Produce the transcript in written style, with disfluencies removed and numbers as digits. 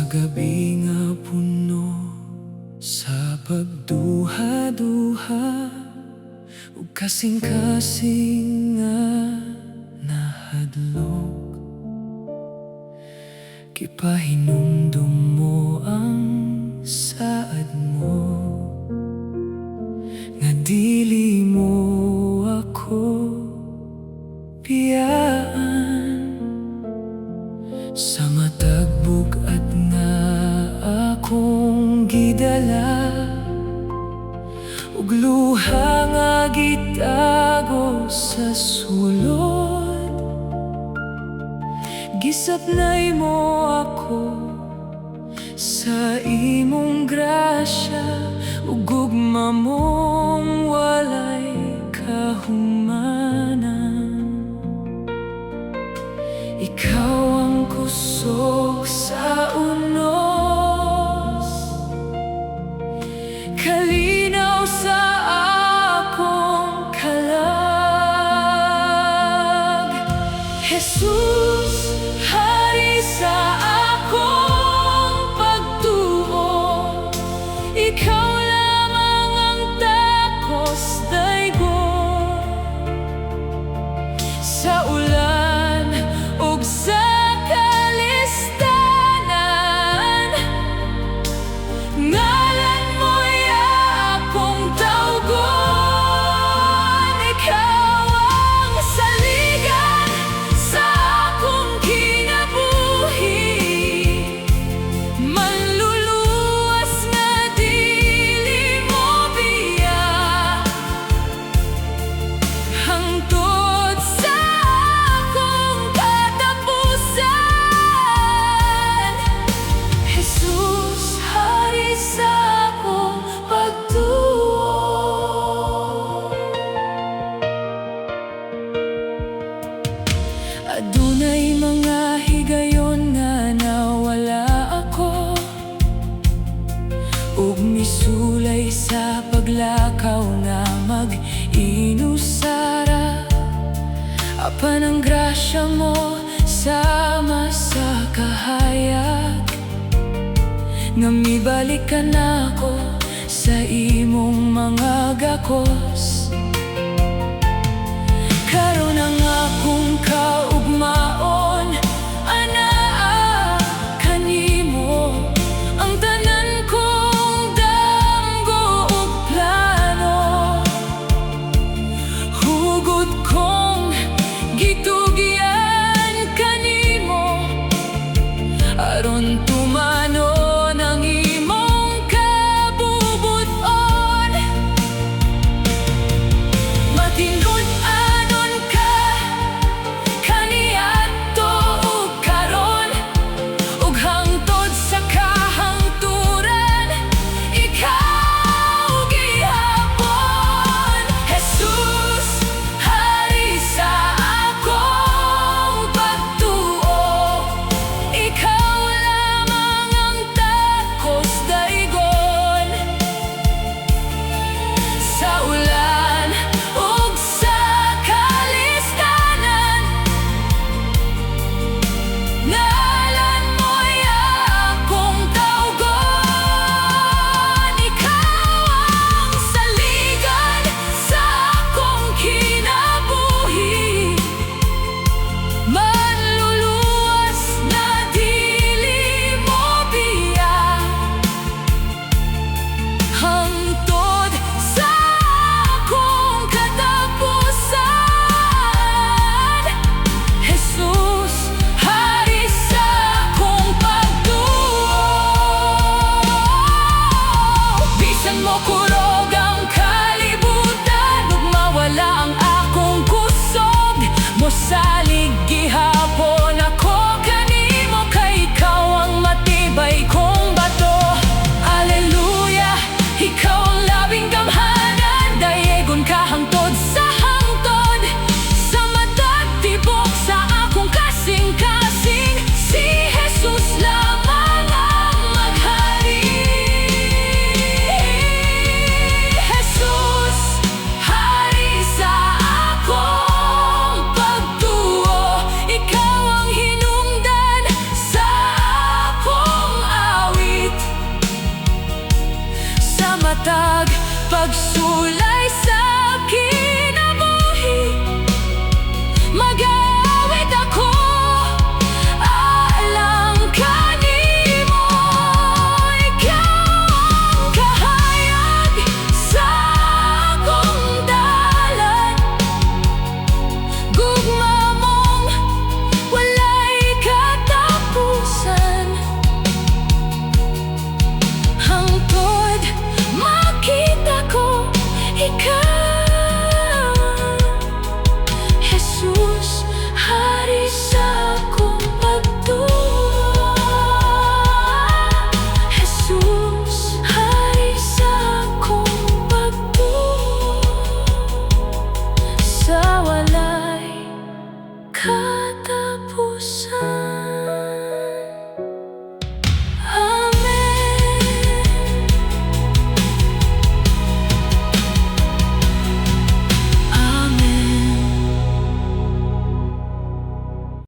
gabi nga puno sa pagduha-duha, ug kasing-kasing nga nahadlok, kipahinumdum mo ang saad mo, nga dili mo ako piyaan. Sa matag bugat nga akong gidala, ug luha nga gitago sa sulod, gisapnay mo ako sa imong grasya, ug gugma mong walay kahumanan. Ikaw ang kusog sa unos, kalinaw sa akong kalag. Jesus, hari sa akong pagtuo, ikaw lamang ang takos daygon. Sa ulan ug sa kalistanan, ngalan mo'y akong tawgon. Ikaw ang saligan sa akong kinabuhi, manluluwas nga dili mo biya, hangtod sa akong katapusan. Jesus, hari sa akong pagtuo. Adunay mga higayon nga nawala ako, ug misulay sa paglakaw nga mag-inusara. Apan ang grasya mo sama sa kahayag, nga mibalikan ako sa imong mga gakos.